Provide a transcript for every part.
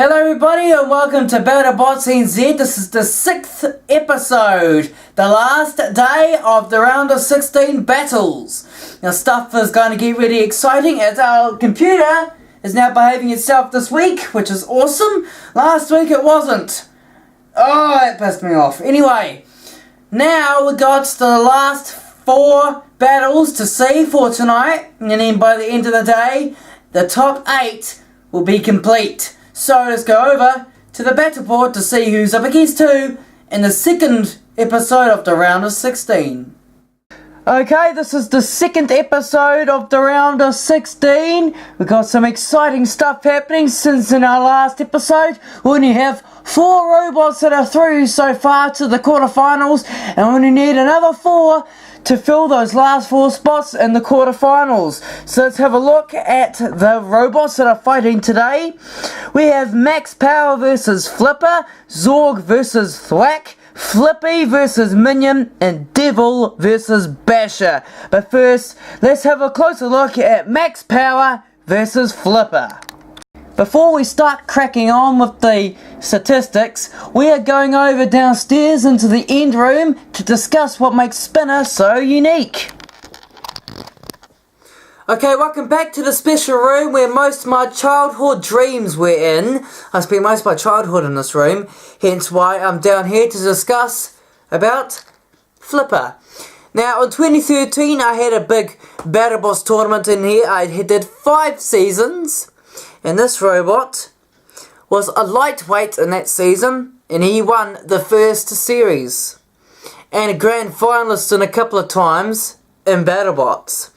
Hello everybody and welcome to Battlebots NZ. This is the 6th episode, the last day of the round of 16 battles. Now stuff is going to get really exciting as our computer is now behaving itself this week, which is awesome. Last week it wasn't. Oh, that pissed me off. Anyway, now we got the last 4 battles to see for tonight, and then by the end of the day, the top 8 will be complete. So let's go over to the battle board to see who's up against who in the 2nd episode of the round of 16. Okay, this is the 2nd episode of the round of 16. We've got some exciting stuff happening since in our last episode. We only have 4 robots that are through so far to the quarterfinals, and we only need another 4 to fill those last 4 spots in the quarterfinals. So let's have a look at the robots that are fighting today. We have Max Power versus Flipper, Zorg versus Thwack, Flippy versus Minion, and Devil versus Basher. But first, let's have a closer look at Max Power versus Flipper. Before we start cracking on with the statistics, we are going over downstairs into the end room to discuss what makes Spinner so unique. Okay, welcome back to the special room where most of my childhood dreams were in. I spent most of my childhood in this room, hence why I'm down here to discuss about Flipper. Now, in 2013, I had a big Battlebots tournament in here. I did 5 seasons. And this robot was a lightweight in that season, and he won the first series. And a grand finalist in a couple of times in Battlebots.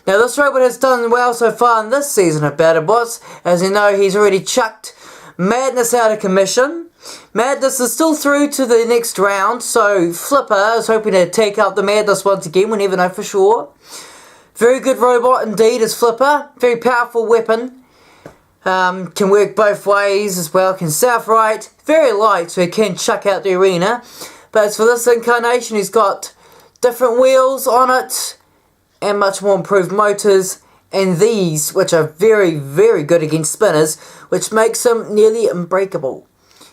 Now this robot has done well so far in this season of Battlebots. As you know, he's already chucked Madness out of commission. Madness is still through to the next round, so Flipper is hoping to take out the Madness once again, we never know for sure. Very good robot indeed is Flipper, very powerful weapon. Can work both ways as well, can self-right, very light so he can chuck out the arena. But as for this incarnation, he's got different wheels on it and much more improved motors, and these which are very, very good against spinners, which makes him nearly unbreakable.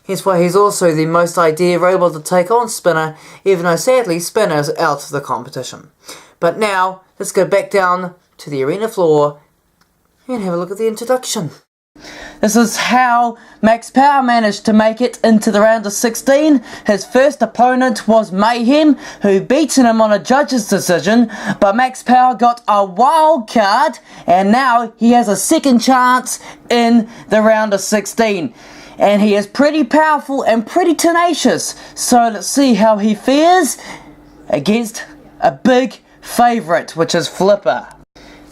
Hence why he's also the most ideal robot to take on Spinner, even though sadly Spinner is out of the competition. But now, let's go back down to the arena floor and have a look at the introduction. This is how Max Power managed to make it into the round of 16. His first opponent was Mayhem, who beat him on a judge's decision, but Max Power got a wild card, and now he has a second chance in the round of 16. And he is pretty powerful and pretty tenacious, so let's see how he fares against a big favourite, which is Flipper.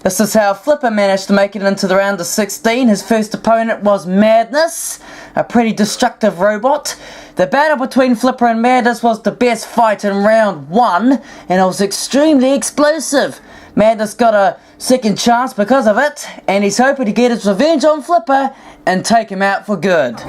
This is how Flipper managed to make it into the round of 16. His first opponent was Madness, a pretty destructive robot. The battle between Flipper and Madness was the best fight in round 1, and it was extremely explosive. Madness got a second chance because of it, and he's hoping to get his revenge on Flipper and take him out for good.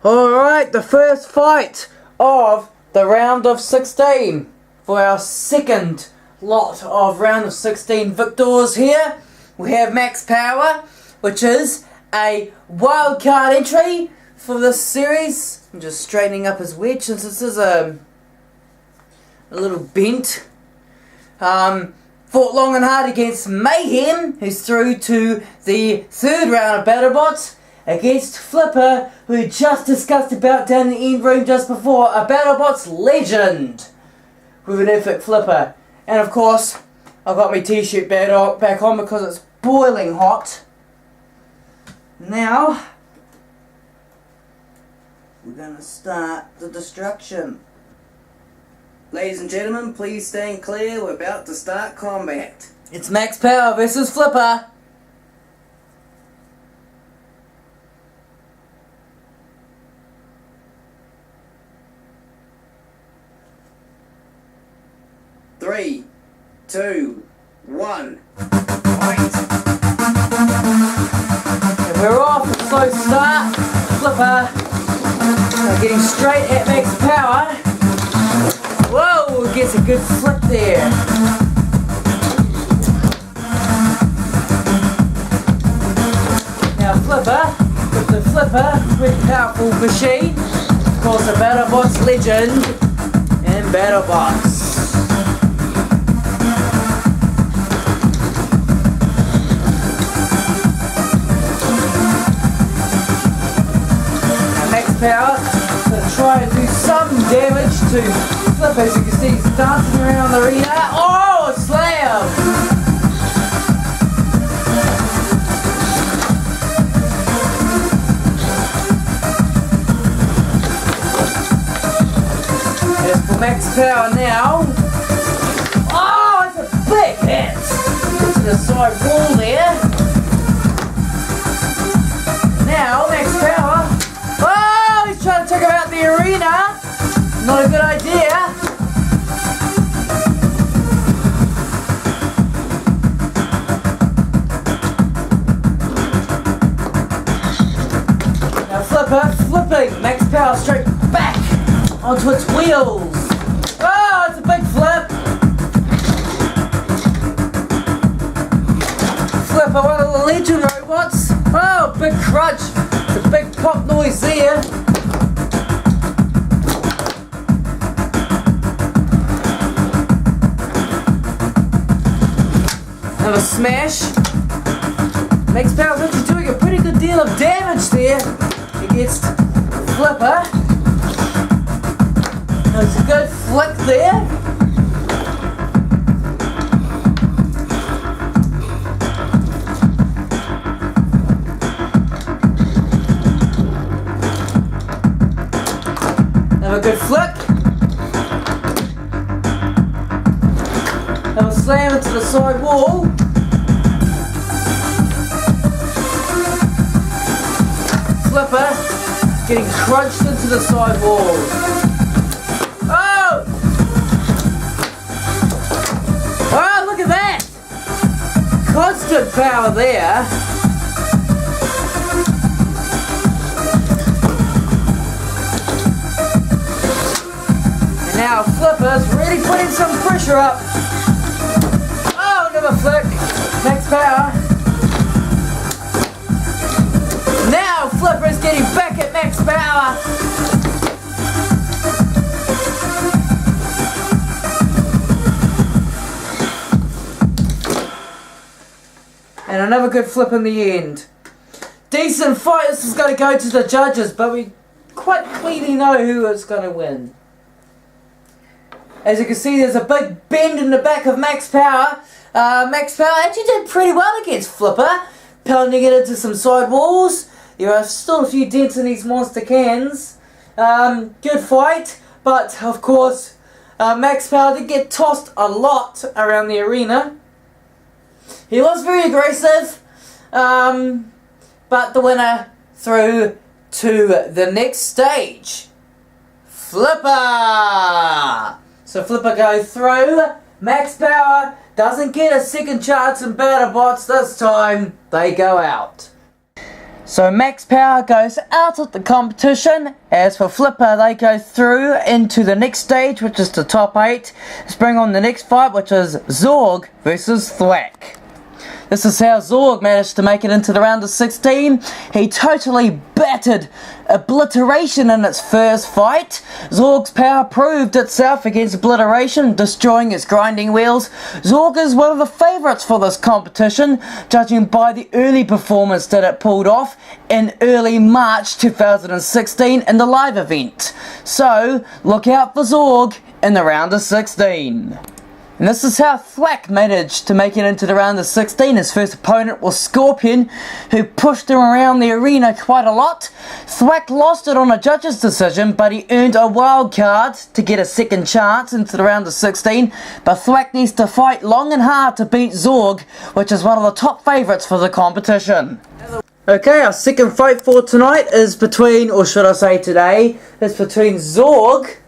Alright, the first fight of the round of 16 for our second lot of round of 16 victors here. We have Max Power, which is a wildcard entry for this series. I'm just straightening up his wedge since this is a little bent. Fought long and hard against Mayhem, who's through to the 3rd round of Battlebots, against Flipper, who we just discussed about down in the end room just before, a Battlebots legend with an epic Flipper. And of course, I've got my t-shirt back on because it's boiling hot. Now, we're going to start the destruction. Ladies and gentlemen, please stand clear. We're about to start combat. It's Max Power versus Flipper. Three, 2, 1, fight! And we're off, a slow start. Flipper getting straight at Max Power. Whoa, gets a good flip there. Now Flipper with the Flipper, with powerful machine. Of course, a Battlebots legend in Battlebots. Now max power to try and do some damage to Flipper. As you can see, he's dancing around the arena. Oh, slam! Max power now. Oh, it's a big hit to the side wall there. Now, max power. Oh, he's trying to take him out the arena. Not a good idea. Now, Flipper flipping. Max power straight back onto its wheels. Oh, it's a big flip! Flipper, one of the legend robots. Oh, big crunch. It's a big pop noise there. And a smash. Max power's actually doing a pretty good deal of damage there against Flipper. It's a good flick there. Have a good flick. Have a slam into the side wall. Flipper getting crunched into the side wall. Oh, look at that! Constant power there. And now Flipper's really putting some pressure up. Oh, another flick. Max power. Now Flipper's getting back at max power. And another good flip in the end. Decent fight. This is going to go to the judges, but we quite clearly know who is going to win. As you can see, there's a big bend in the back of Max Power. Max Power actually did pretty well against Flipper, pounding it into some side walls. There are still a few dents in these monster cans. Good fight, but of course, Max Power did get tossed a lot around the arena. He was very aggressive, but the winner through to the next stage. Flipper! So Flipper goes through. Max Power doesn't get a second chance in Battlebots this time. They go out. So Max Power goes out of the competition. As for Flipper, they go through into the next stage, which is the top 8. Let's bring on the next fight, which is Zorg versus Thwack. This is how Zorg managed to make it into the round of 16. He totally battered Obliteration in its first fight. Zorg's power proved itself against Obliteration, destroying its grinding wheels. Zorg is one of the favourites for this competition, judging by the early performance that it pulled off in early March 2016 in the live event. So, look out for Zorg in the round of 16. And this is how Thwack managed to make it into the round of 16. His first opponent was Scorpion, who pushed him around the arena quite a lot. Thwack lost it on a judge's decision, but he earned a wild card to get a second chance into the round of 16. But Thwack needs to fight long and hard to beat Zorg, which is one of the top favourites for the competition. Okay, our second fight for tonight is between, or should I say today, is between Zorg,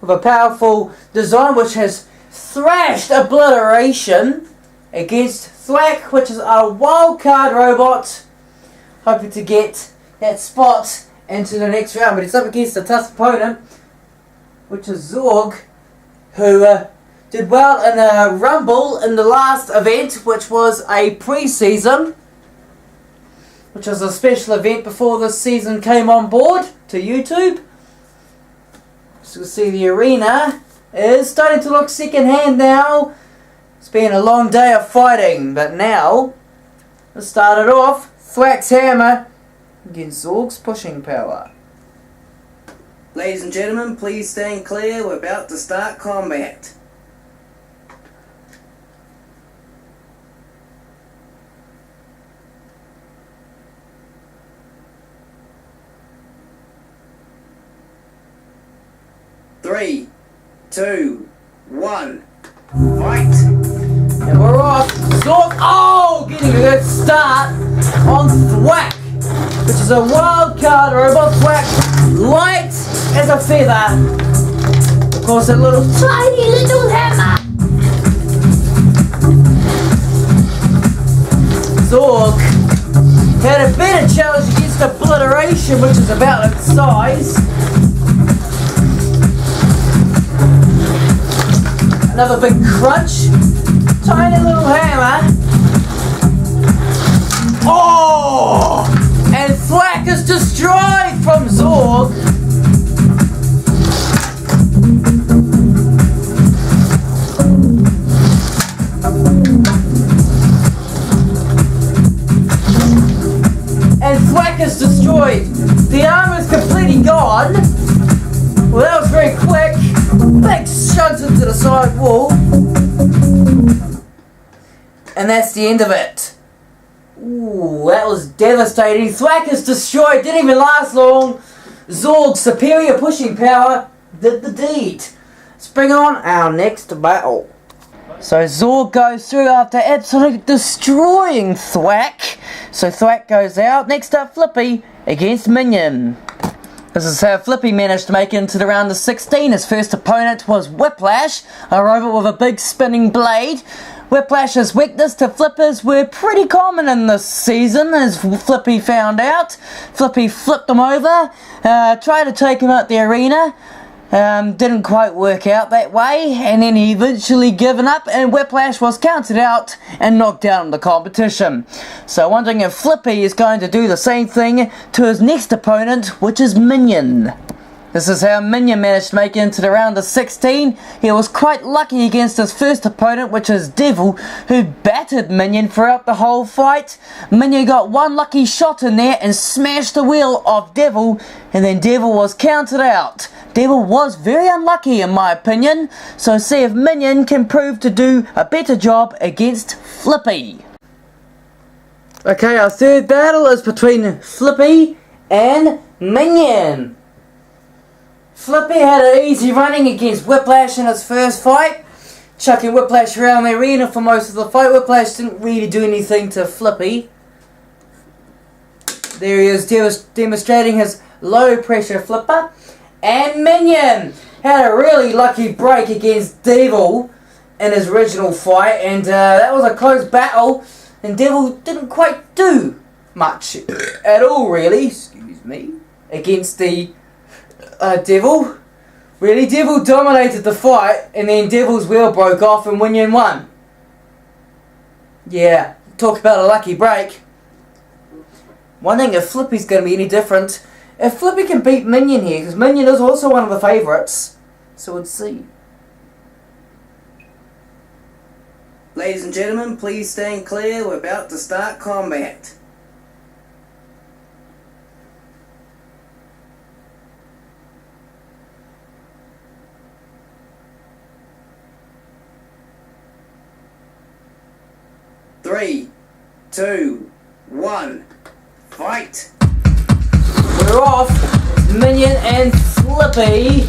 with a powerful design which has thrashed Obliteration, against Thwack, which is a wildcard robot, hoping to get that spot into the next round. But he's up against a tough opponent, which is Zorg, who did well in a rumble in the last event, which was a pre-season. which was a special event before this season came on board to YouTube. So you'll see the arena is starting to look second hand now. It's been a long day of fighting, but now it started off Thwack's hammer against Zorg's pushing power. Ladies and gentlemen, please stand clear. We're about to start combat. Three, two, one, fight! And we're off. Zorg, oh, getting a good start on Thwack, which is a wild card robot. Thwack, light as a feather. Of course, a little tiny little hammer. Zorg had a better challenge against Obliteration, which is about its size. Another big crunch. Tiny little hammer. Oh! And Thwack is destroyed from Zorg. And Thwack is destroyed. The armor is completely gone. Well, that was very quick. Big shoves into the side wall. And that's the end of it. Ooh, that was devastating. Thwack is destroyed. Didn't even last long. Zorg's superior pushing power did the deed. Let's bring on our next battle. So Zorg goes through after absolutely destroying Thwack. So Thwack goes out. Next up, Flippy against Minion. This is how Flippy managed to make it into the round of 16. His first opponent was Whiplash, a robot with a big spinning blade. Whiplash's weakness to flippers were pretty common in this season, as Flippy found out. Flippy flipped him over, tried to take him out the arena. Didn't quite work out that way, and then he eventually given up, and Whiplash was counted out and knocked out in the competition. So wondering if Flippy is going to do the same thing to his next opponent, which is Minion. This is how Minion managed to make it into the round of 16. He was quite lucky against his first opponent, which is Devil, who battered Minion throughout the whole fight. Minion got one lucky shot in there and smashed the wheel of Devil, and then Devil was counted out. Devil was very unlucky in my opinion, so see if Minion can prove to do a better job against Flippy. Okay, our third battle is between Flippy and Minion. Flippy had an easy running against Whiplash in his first fight, chucking Whiplash around the arena for most of the fight. Whiplash didn't really do anything to Flippy. There he is demonstrating his low pressure flipper. And Minion had a really lucky break against Devil in his original fight, and that was a close battle, and Devil didn't quite do much at all really, excuse me, against the Devil. Really, Devil dominated the fight, and then Devil's wheel broke off and Minion won. Yeah, talk about a lucky break. Wondering if Flippy's going to be any different. If Flippy can beat Minion here, because Minion is also one of the favourites, so let's see. Ladies and gentlemen, please stand clear. We're about to start combat. Three, two, one, fight! We're off. Minion and Flippy.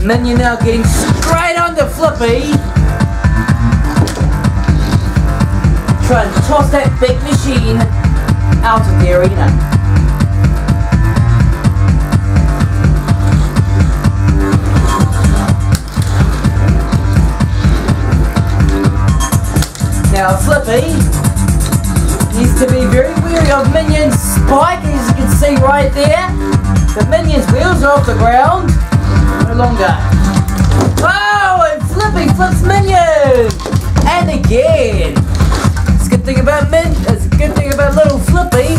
Minion now getting straight onto Flippy. Trying to toss that big machine out of the arena. Now Flippy needs to be very wary of Minion's spike, as you can see right there. The Minion's wheels are off the ground. No longer. Oh, and Flippy flips Minion! And again. Let's get good thing about It's a good thing about little Flippy.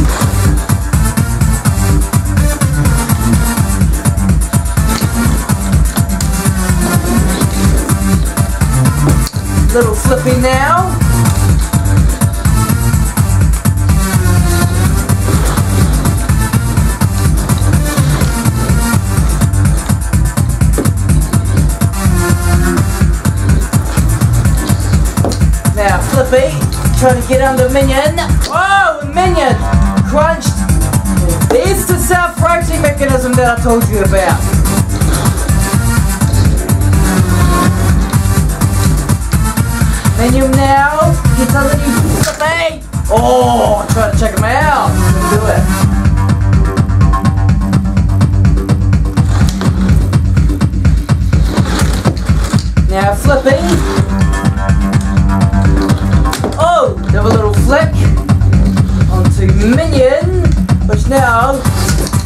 Little Flippy now. Now Flippy trying to get under Minion. Oh, Minion crunched. There's the self-rotating mechanism that I told you about. Minion now gets underneath Flippy. Oh, try to check him out. Couldn't do it. Now Flippy. Oh, have a little flick onto Minion, which now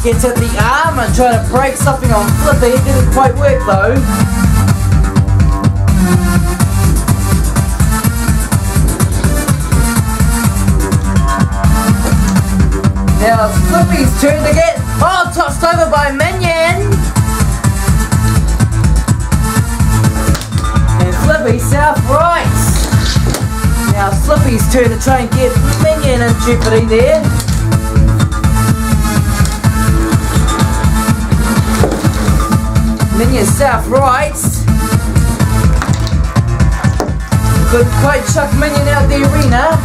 gets at the arm and trying to break something on Flippy. It didn't quite work though. Now it's Flippy's turn to get tossed over by Minion. And Flippy south right. Now Flippy's turn to try and get Minion in jeopardy there. Minion south right. Couldn't quite chuck Minion out the arena.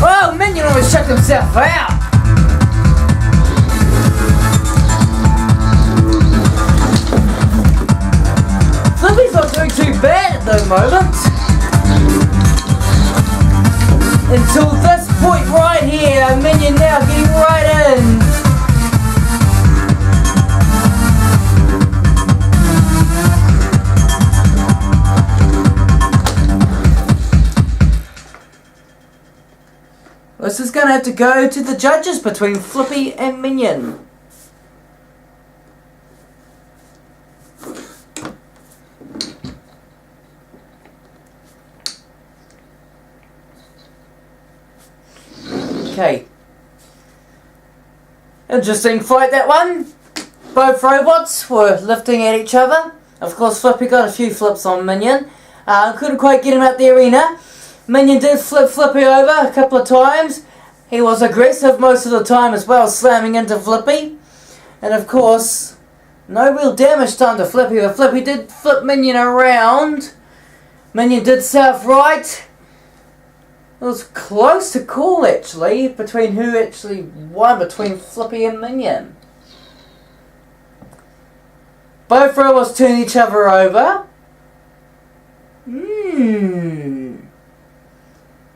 Oh, Minion almost chucked himself out. Flippy's not doing too bad at the moment. Until this point right here, Minion now getting right in. This is going to have to go to the judges between Flippy and Minion. Okay. Interesting fight, that one. Both robots were lifting at each other. Of course, Flippy got a few flips on Minion. Couldn't quite get him out the arena. Minion did flip Flippy over a couple of times. He was aggressive most of the time as well, slamming into Flippy. And of course, no real damage done to Flippy, but Flippy did flip Minion around. Minion did south right. It was close to call actually, between who actually won between Flippy and Minion. Both robots turned each other over.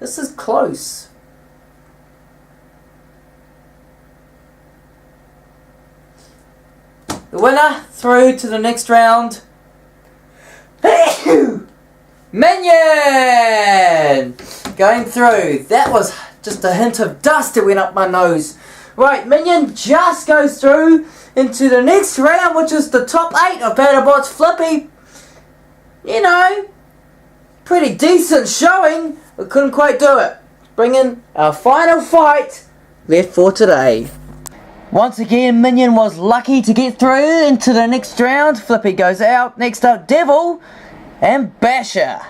This is close. The winner through to the next round. Minion! Going through. That was just a hint of dust that went up my nose. Right, Minion just goes through into the next round, which is the top 8 of Battlebots Flippy. You know, pretty decent showing, but couldn't quite do it. Bringing our final fight left for today. Once again, Minion was lucky to get through into the next round. Flippy goes out. Next up, Devil and Basher.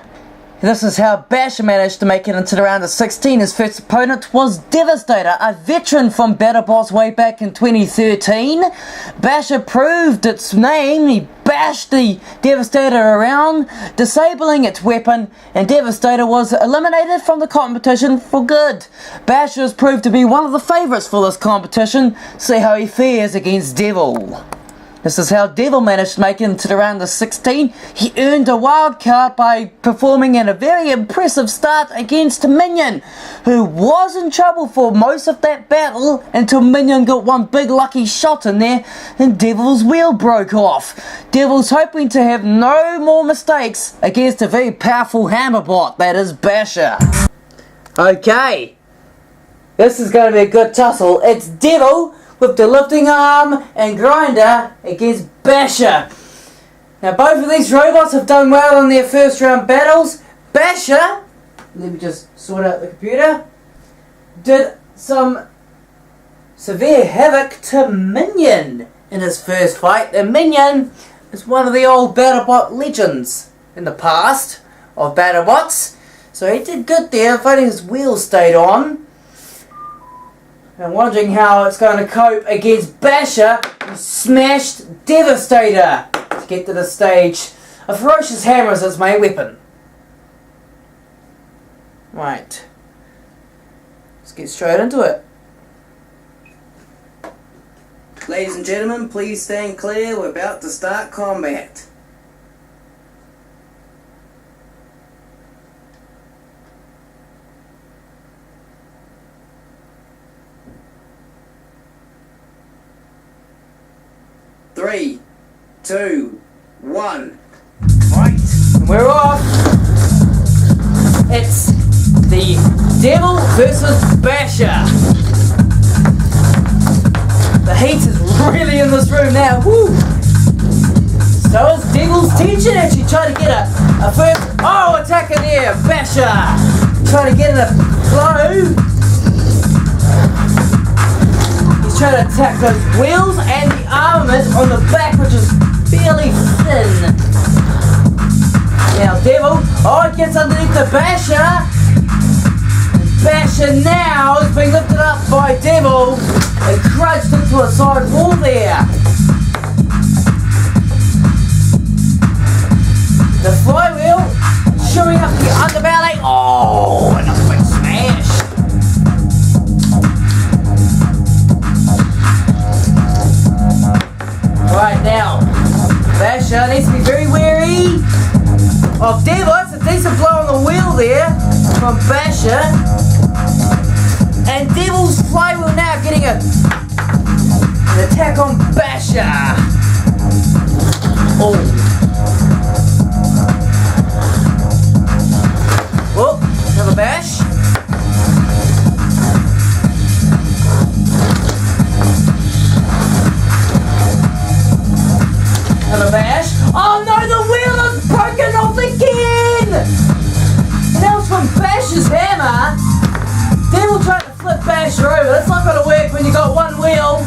This is how Basher managed to make it into the round of 16. His first opponent was Devastator, a veteran from Battlebots way back in 2013. Basher proved its name. He bashed the Devastator around, disabling its weapon, and Devastator was eliminated from the competition for good. Basher has proved to be one of the favourites for this competition. See how he fares against Devil. This is how Devil managed to make it into the round of 16. He earned a wild card by performing in a very impressive start against Minion, who was in trouble for most of that battle until Minion got one big lucky shot in there and Devil's wheel broke off. Devil's hoping to have no more mistakes against a very powerful hammerbot, that is Basher. Okay, this is going to be a good tussle. It's Devil with the lifting arm and grinder against Basher. Now both of these robots have done well in their first round battles. Basher let me just sort out the computer, did some severe havoc to Minion in his first fight. And Minion is one of the old Battlebot legends in the past of Battlebots. So he did good there, if only his wheels stayed on. And wondering how it's going to cope against Basher, who smashed Devastator to get to the stage. A ferocious hammer is his main weapon. Right. Let's get straight into it. Ladies and gentlemen, please stand clear. We're about to start combat. Three, two, one. Right, we're off. It's the Devil versus Basher. The heat is really in this room now. Woo! So is Devil's teacher actually trying to get a first attacker there. Basher trying to get in a blow. He's trying to attack those wheels and the armament on the back, which is fairly thin. Now Devil, he gets underneath the Basher. Basher now is being lifted up by Devil and crunched into a side wall there. The flywheel showing up the underbelly. Oh, and a big smash. Right now, Basher needs to be very wary of Devil. It's a decent blow on the wheel there from Basher. And Devil's flywheel now getting an attack on Basher. Oh. Whoa, another bash. Another bash. Oh no, the wheel is broken off again! That was from Basher's hammer. Devil tried to flip Basher over. That's not going to work when you got one wheel.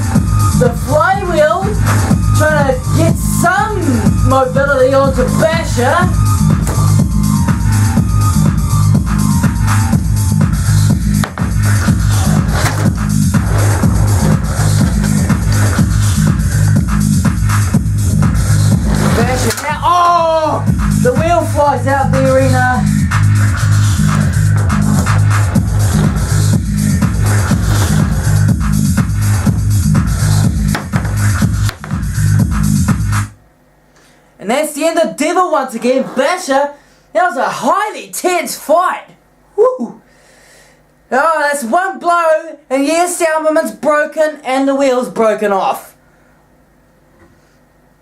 The flywheel trying to get some mobility onto Basher. Basher now. The wheel flies out the arena. And that's the end of Devil once again. Basher, that was a highly tense fight. Woo! Oh, that's one blow, and yes, the armament's broken and the wheel's broken off.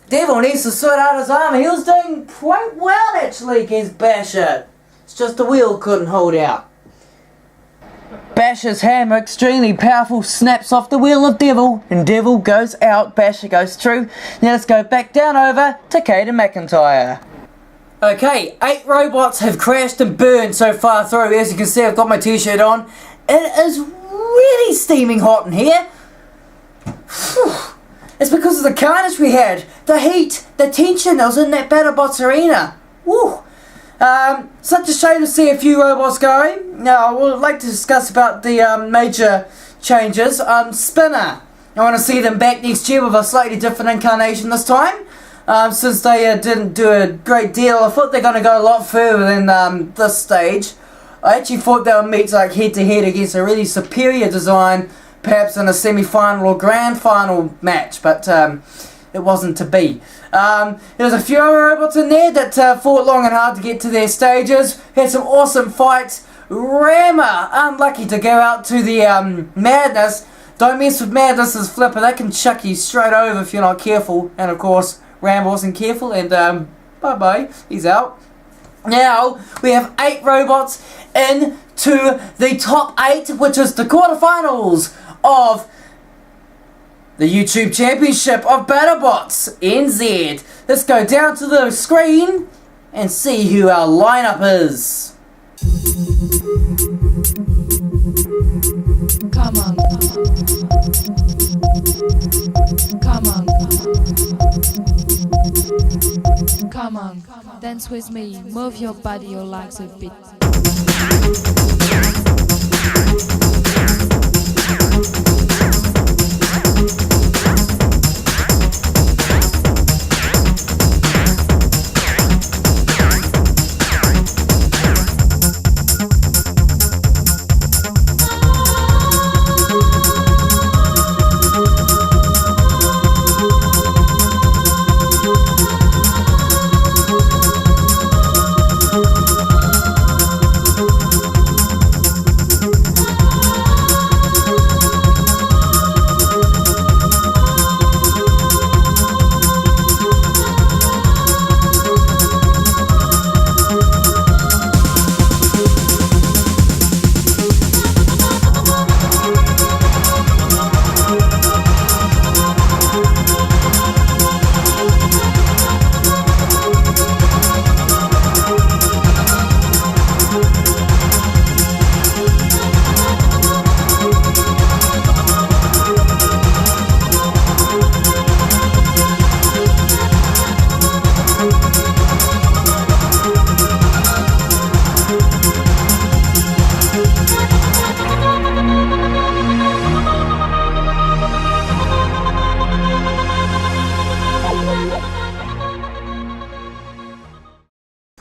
Devil needs to sort out his armor. He was doing quite well actually against Basher. It's just the wheel couldn't hold out. Basher's hammer, extremely powerful, snaps off the wheel of Devil, and Devil goes out, Basher goes through. Now let's go back down over to Caden McIntyre. Okay, 8 robots have crashed and burned so far through. As you can see, I've got my t-shirt on. It is really steaming hot in here. It's because of the carnage we had, the heat, the tension that was in that Battlebots arena. Woo! Such a shame to see a few robots going. Now, I would like to discuss about the major changes. Spinner, I want to see them back next year with a slightly different incarnation this time. Since they didn't do a great deal, I thought they're going to go a lot further than this stage. I actually thought they would meet like head-to-head against a really superior design, perhaps in a semi-final or grand final match, but it wasn't to be. There was a few other robots in there that fought long and hard to get to their stages. Had some awesome fights. Rammer, unlucky to go out to the Madness. Don't mess with Madness's flipper. That can chuck you straight over if you're not careful. And of course, Ram wasn't careful, and bye-bye. He's out. Now, we have 8 robots into the top 8, which is the quarterfinals of the YouTube Championship of Battlebots NZ. Let's go down to the screen and see who our lineup is. Come on. Come on. Come on. Dance with me. Move your body, your legs a bit.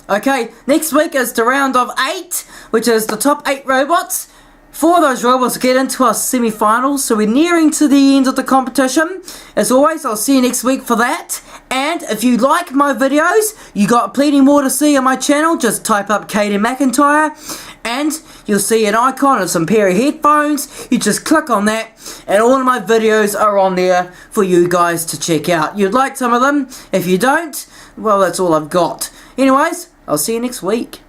Okay, next week is the round of 8, which is the top 8 robots. 4 of those robots get into our semi-finals, so we're nearing to the end of the competition. As always, I'll see you next week for that. And if you like my videos, you got plenty more to see on my channel. Just type up Katie McIntyre, and you'll see an icon of some pair of headphones. You just click on that, and all of my videos are on there for you guys to check out. You'd like some of them. If you don't, well, that's all I've got. Anyways, I'll see you next week.